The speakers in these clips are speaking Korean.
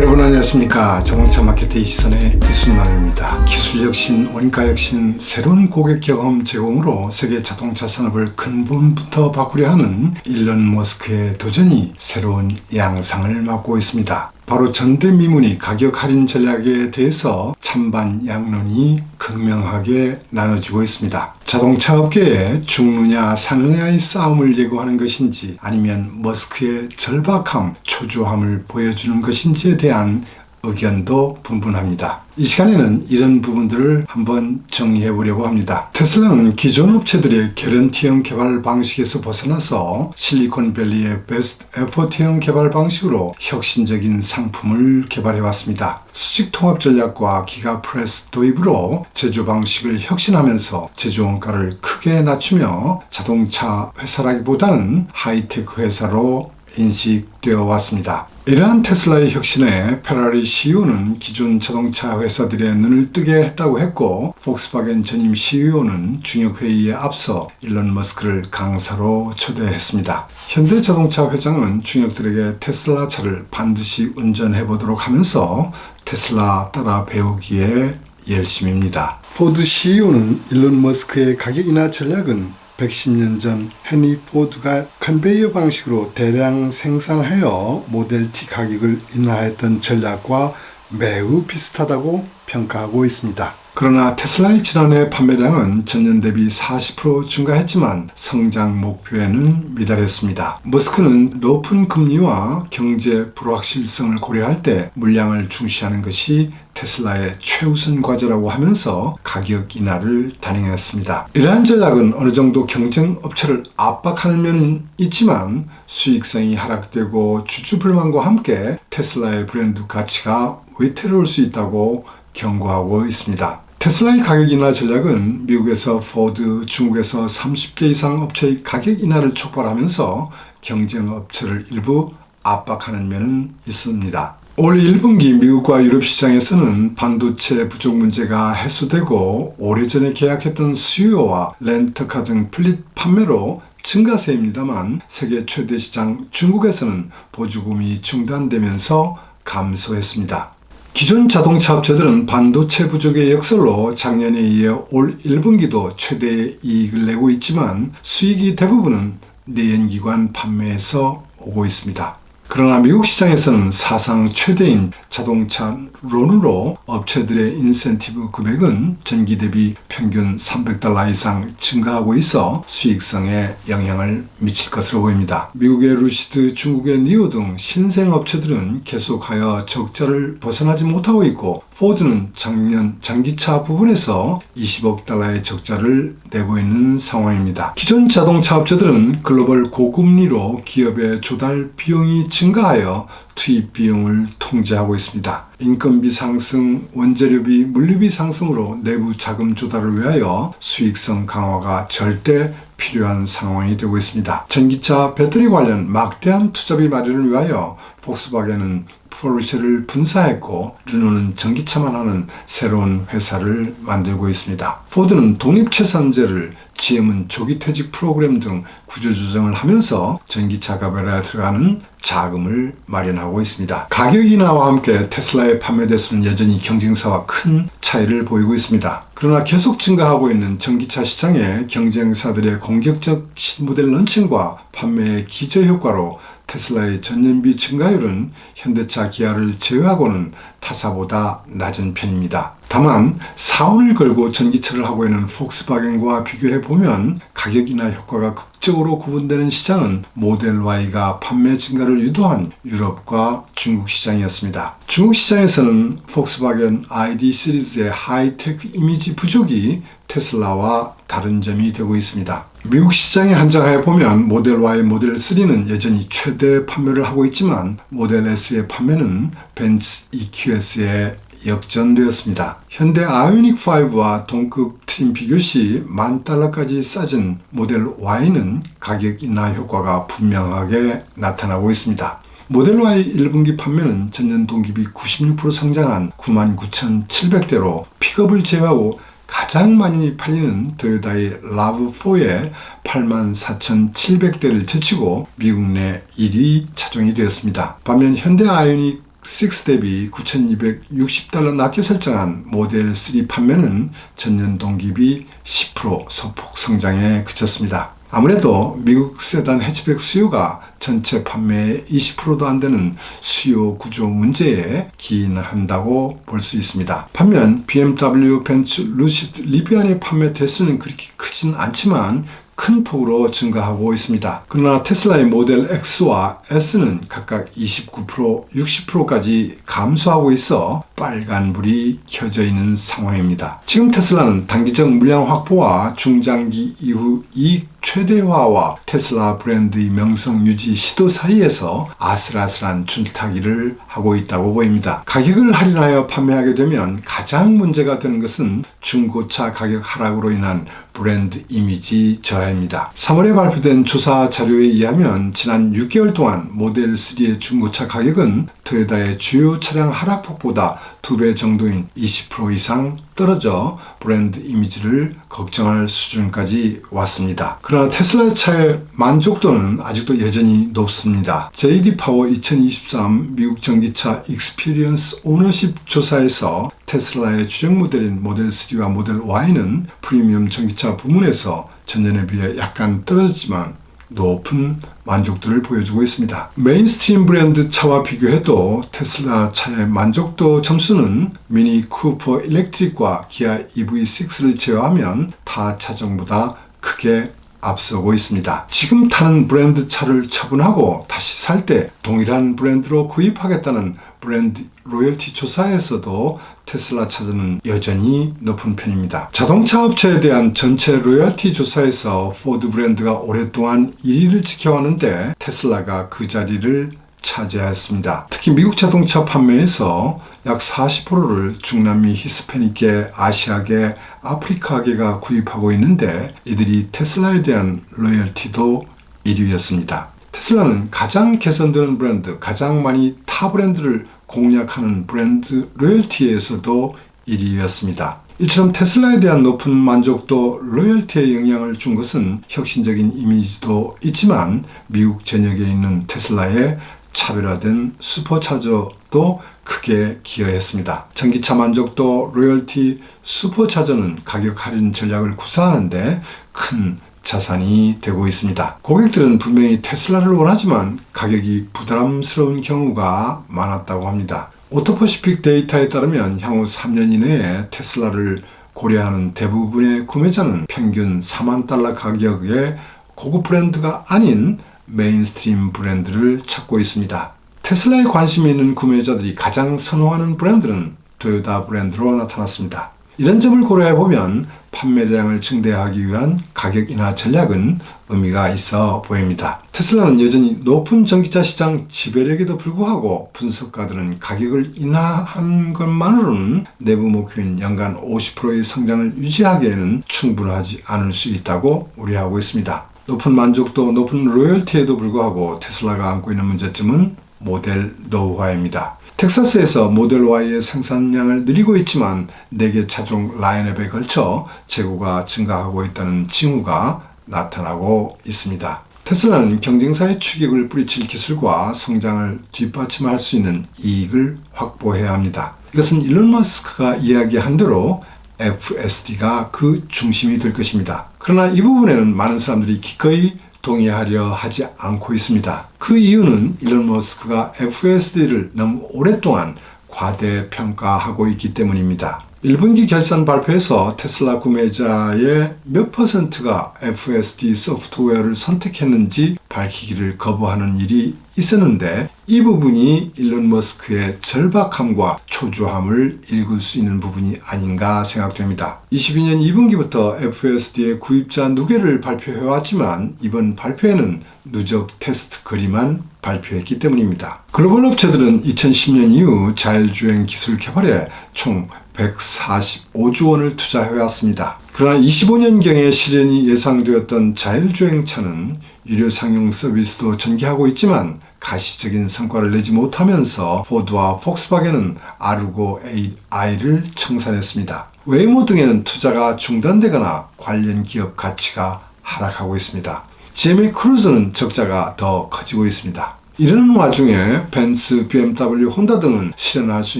여러분 안녕하십니까. 자동차 마케팅 시선의 이순남입니다. 기술혁신, 원가혁신, 새로운 고객 경험 제공으로 세계 자동차 산업을 근본부터 바꾸려 하는 일론 머스크의 도전이 새로운 양상을 맞고 있습니다. 바로 전대미문의 가격 할인 전략에 대해서 찬반 양론이 극명하게 나눠지고 있습니다. 자동차 업계에 죽느냐 사느냐의 싸움을 예고하는 것인지 아니면 머스크의 절박함, 초조함을 보여주는 것인지에 대한 의견도 분분합니다. 이 시간에는 이런 부분들을 한번 정리해 보려고 합니다. 테슬라는 기존 업체들의 개런티형 개발 방식에서 벗어나서 실리콘밸리의 베스트 에포트형 개발 방식으로 혁신적인 상품을 개발해 왔습니다. 수직 통합 전략과 기가 프레스 도입으로 제조 방식을 혁신하면서 제조 원가를 크게 낮추며 자동차 회사라기보다는 하이테크 회사로 인식되어 왔습니다. 이러한 테슬라의 혁신에 페라리 CEO는 기존 자동차 회사들의 눈을 뜨게 했다고 했고, 폭스바겐 전임 CEO는 중역회의에 앞서 일론 머스크를 강사로 초대했습니다. 현대자동차 회장은 중역들에게 테슬라 차를 반드시 운전해 보도록 하면서 테슬라 따라 배우기에 열심입니다. 포드 CEO는 일론 머스크의 가격 인하 전략은 110년 전 헨리 포드가 컨베이어 방식으로 대량 생산하여 모델 T 가격을 인하했던 전략과 매우 비슷하다고 평가하고 있습니다. 그러나 테슬라의 지난해 판매량은 전년 대비 40% 증가했지만 성장 목표에는 미달했습니다. 머스크는 높은 금리와 경제 불확실성을 고려할 때 물량을 중시하는 것이 테슬라의 최우선 과제라고 하면서 가격 인하를 단행했습니다. 이러한 전략은 어느 정도 경쟁 업체를 압박하는 면은 있지만 수익성이 하락되고 주주 불만과 함께 테슬라의 브랜드 가치가 위태로울 수 있다고 경고하고 있습니다. 테슬라의 가격 인하 전략은 미국에서 포드, 중국에서 30개 이상 업체의 가격 인하를 촉발하면서 경쟁 업체를 일부 압박하는 면은 있습니다. 올 1분기 미국과 유럽 시장에서는 반도체 부족 문제가 해소되고 오래전에 계약했던 수요와 렌터카 등 플릿 판매로 증가세입니다만 세계 최대 시장 중국에서는 보조금이 중단되면서 감소했습니다. 기존 자동차 업체들은 반도체 부족의 역설로 작년에 이어 올 1분기도 최대의 이익을 내고 있지만 수익이 대부분은 내연기관 판매에서 오고 있습니다. 그러나 미국 시장에서는 사상 최대인 자동차 론으로 업체들의 인센티브 금액은 전기 대비 평균 $300 이상 증가하고 있어 수익성에 영향을 미칠 것으로 보입니다. 미국의 루시드, 중국의 니오 등 신생 업체들은 계속하여 적자를 벗어나지 못하고 있고, 포드는 작년 전기차 부분에서 $20억 적자를 내고 있는 상황입니다. 기존 자동차 업체들은 글로벌 고금리로 기업의 조달 비용이 증가하여 투입 비용을 통제하고 있습니다. 인건비 상승, 원재료비, 물류비 상승으로 내부 자금 조달을 위하여 수익성 강화가 절대 필요한 상황이 되고 있습니다. 전기차 배터리 관련 막대한 투자비 마련을 위하여 폭스바겐은 포르쉐를 분사했고, 르노는 전기차만 하는 새로운 회사를 만들고 있습니다. 포드는 독립채산제를, GM은 조기퇴직 프로그램 등 구조조정을 하면서 전기차 개발에 들어가는 자금을 마련하고 있습니다. 가격 인하와 함께 테슬라의 판매 대수는 여전히 경쟁사와 큰 차이를 보이고 있습니다. 그러나 계속 증가하고 있는 전기차 시장에 경쟁사들의 공격적 신모델 런칭과 판매의 기저효과로 테슬라의 전년비 증가율은 현대차, 기아를 제외하고는 타사보다 낮은 편입니다. 다만 사원을 걸고 전기차를 하고 있는 폭스바겐과 비교해보면 가격 인하 효과가 극적으로 구분되는 시장은 모델 Y가 판매 증가를 유도한 유럽과 중국 시장이었습니다. 중국 시장에서는 폭스바겐 ID 시리즈의 하이테크 이미지 부족이 테슬라와 다른 점이 되고 있습니다. 미국 시장에 한정하여 보면 모델 Y, 모델 3는 여전히 최대 판매를 하고 있지만 모델 S의 판매는 벤츠 EQS에 역전되었습니다. 현대 아이오닉 5와 동급 트림 비교 시 $10,000까지 싸진 모델 Y는 가격 인하 효과가 분명하게 나타나고 있습니다. 모델 Y 1분기 판매는 전년 동기비 96% 성장한 99,700대로 픽업을 제외하고 가장 많이 팔리는 토요타의 RAV4의 84,700대를 제치고 미국 내 1위 차종이 되었습니다. 반면 현대 아이오닉 6 대비 $9,260 낮게 설정한 모델 3 판매는 전년 동기비 10% 소폭 성장에 그쳤습니다. 아무래도 미국 세단 해치백 수요가 전체 판매의 20%도 안 되는 수요 구조 문제에 기인한다고 볼 수 있습니다. 반면 BMW, 벤츠, 루시드, 리비안의 판매 대수는 그렇게 크진 않지만 큰 폭으로 증가하고 있습니다. 그러나 테슬라의 모델 X와 S는 각각 29%, 60%까지 감소하고 있어 빨간불이 켜져 있는 상황입니다. 지금 테슬라는 단기적 물량 확보와 중장기 이후 이익 최대화와 테슬라 브랜드의 명성 유지 시도 사이에서 아슬아슬한 줄타기를 하고 있다고 보입니다. 가격을 할인하여 판매하게 되면 가장 문제가 되는 것은 중고차 가격 하락으로 인한 브랜드 이미지 저하입니다. 3월에 발표된 조사 자료에 의하면 지난 6개월 동안 모델 3의 중고차 가격은 토요타의 주요 차량 하락폭보다 2배 정도인 20% 이상 떨어져 브랜드 이미지를 걱정할 수준까지 왔습니다. 그러나 테슬라 차의 만족도는 아직도 여전히 높습니다. JD 파워 2023 미국 전기차 익스피리언스 오너십 조사에서 테슬라의 주력 모델인 모델 3와 모델 Y는 프리미엄 전기차 부문에서 전년에 비해 약간 떨어졌지만 높은 만족도를 보여주고 있습니다. 메인스트림 브랜드 차와 비교해도 테슬라 차의 만족도 점수는 미니 쿠퍼 일렉트릭과 기아 EV6를 제외하면 타 차종보다 크게 앞서고 있습니다. 지금 타는 브랜드 차를 처분하고 다시 살 때 동일한 브랜드로 구입하겠다는 브랜드 로열티 조사에서도 테슬라 차주는 여전히 높은 편입니다. 자동차 업체에 대한 전체 로열티 조사에서 포드 브랜드가 오랫동안 1위를 지켜왔는데 테슬라가 그 자리를 차지하였습니다. 특히 미국 자동차 판매에서 약 40%를 중남미 히스패닉계, 아시아계, 아프리카계가 구입하고 있는데 이들이 테슬라에 대한 로열티도 1위였습니다. 테슬라는 가장 개선되는 브랜드, 가장 많이 타 브랜드를 공략하는 브랜드 로열티에서도 1위였습니다. 이처럼 테슬라에 대한 높은 만족도, 로열티에 영향을 준 것은 혁신적인 이미지도 있지만 미국 전역에 있는 테슬라의 차별화된 슈퍼차저도 크게 기여했습니다. 전기차 만족도, 로열티, 슈퍼차저는 가격 할인 전략을 구사하는데 큰 자산이 되고 있습니다. 고객들은 분명히 테슬라를 원하지만 가격이 부담스러운 경우가 많았다고 합니다. 오토퍼시픽 데이터에 따르면 향후 3년 이내에 테슬라를 고려하는 대부분의 구매자는 평균 $40,000 가격의 고급 브랜드가 아닌 메인스트림 브랜드를 찾고 있습니다. 테슬라에 관심이 있는 구매자들이 가장 선호하는 브랜드는 토요타 브랜드로 나타났습니다. 이런 점을 고려해보면 판매량을 증대하기 위한 가격 인하 전략은 의미가 있어 보입니다. 테슬라는 여전히 높은 전기차 시장 지배력에도 불구하고 분석가들은 가격을 인하한 것만으로는 내부 목표인 연간 50%의 성장을 유지하기에는 충분하지 않을 수 있다고 우려하고 있습니다. 높은 만족도, 높은 로열티에도 불구하고 테슬라가 안고 있는 문제점은 모델 노후화입니다. 텍사스에서 모델 Y의 생산량을 늘리고 있지만 4개 차종 라인업에 걸쳐 재고가 증가하고 있다는 징후가 나타나고 있습니다. 테슬라는 경쟁사의 추격을 뿌리칠 기술과 성장을 뒷받침할 수 있는 이익을 확보해야 합니다. 이것은 일론 머스크가 이야기한 대로 FSD가 그 중심이 될 것입니다. 그러나 이 부분에는 많은 사람들이 기꺼이 동의하려 하지 않고 있습니다. 그 이유는 일론 머스크가 FSD를 너무 오랫동안 과대평가하고 있기 때문입니다. 1분기 결산 발표에서 테슬라 구매자의 몇 %가 FSD 소프트웨어를 선택했는지 밝히기를 거부하는 일이 있었는데 이 부분이 일론 머스크의 절박함과 초조함을 읽을 수 있는 부분이 아닌가 생각됩니다. 22년 2분기부터 FSD의 구입자 누계를 발표해왔지만 이번 발표에는 누적 테스트 거리만 발표했기 때문입니다. 글로벌 업체들은 2010년 이후 자율주행 기술 개발에 총 145조 원을 투자해왔습니다. 그러나 25년경에 실현이 예상되었던 자율주행차는 유료 상용 서비스도 전개하고 있지만 가시적인 성과를 내지 못하면서 포드와 폭스바겐은 아르고 AI를 청산했습니다. 웨이모 등에는 투자가 중단되거나 관련 기업 가치가 하락하고 있습니다. GM의 크루즈는 적자가 더 커지고 있습니다. 이런 와중에 벤츠, BMW, 혼다 등은 실현할 수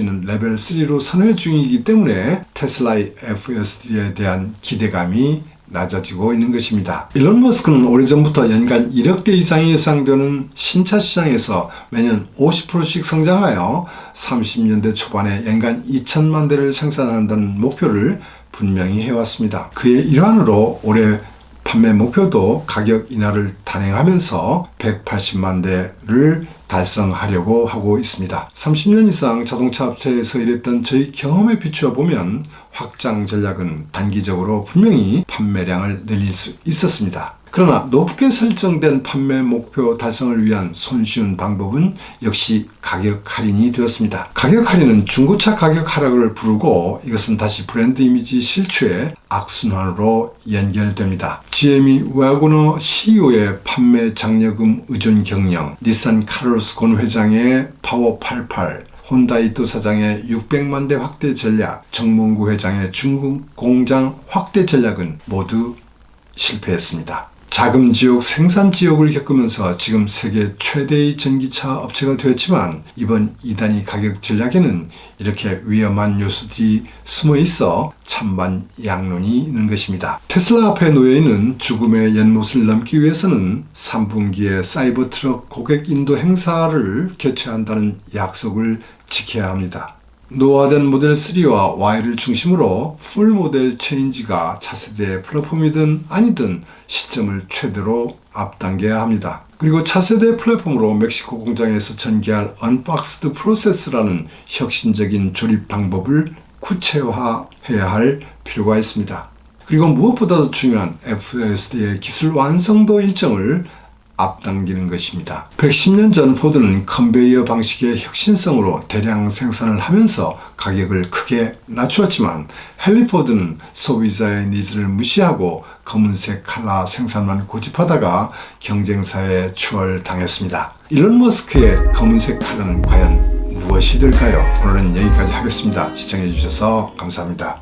있는 레벨 3로 선회 중이기 때문에 테슬라의 FSD에 대한 기대감이 낮아지고 있는 것입니다. 일론 머스크는 오래전부터 연간 1억 대 이상이 예상되는 신차 시장에서 매년 50%씩 성장하여 30년대 초반에 연간 2천만 대를 생산한다는 목표를 분명히 해왔습니다. 그의 일환으로 올해 판매 목표도 가격 인하를 단행하면서 180만 대를 달성하려고 하고 있습니다. 30년 이상 자동차 업체에서 일했던 저희 경험에 비추어 보면 확장 전략은 단기적으로 분명히 판매량을 늘릴 수 있었습니다. 그러나 높게 설정된 판매 목표 달성을 위한 손쉬운 방법은 역시 가격 할인이 되었습니다. 가격 할인은 중고차 가격 하락을 부르고 이것은 다시 브랜드 이미지 실추의 악순환으로 연결됩니다. GM이 와고너 CEO의 판매 장려금 의존 경영, 닛산 카를로스 권 회장의 파워 88, 혼다이 또 사장의 600만 대 확대 전략, 정몽구 회장의 중국 공장 확대 전략은 모두 실패했습니다. 자금 지옥, 생산 지옥을 겪으면서 지금 세계 최대의 전기차 업체가 되었지만 이번 2단위 가격 전략에는 이렇게 위험한 요소들이 숨어 있어 찬반 양론이 있는 것입니다. 테슬라 앞에 놓여 있는 죽음의 연못을 넘기 위해서는 3분기에 사이버 트럭 고객 인도 행사를 개최한다는 약속을 지켜야 합니다. 노화된 모델 3와 Y를 중심으로 풀 모델 체인지가 차세대 플랫폼이든 아니든 시점을 최대로 앞당겨야 합니다. 그리고 차세대 플랫폼으로 멕시코 공장에서 전개할 언박스드 프로세스라는 혁신적인 조립 방법을 구체화해야 할 필요가 있습니다. 그리고 무엇보다도 중요한 FSD의 기술 완성도 일정을 앞당기는 것입니다. 110년 전 포드는 컨베이어 방식의 혁신성으로 대량 생산을 하면서 가격을 크게 낮추었지만 헨리 포드는 소비자의 니즈를 무시하고 검은색 칼라 생산만 고집하다가 경쟁사에 추월당했습니다. 일론 머스크의 검은색 칼라는 과연 무엇이 될까요? 오늘은 여기까지 하겠습니다. 시청해 주셔서 감사합니다.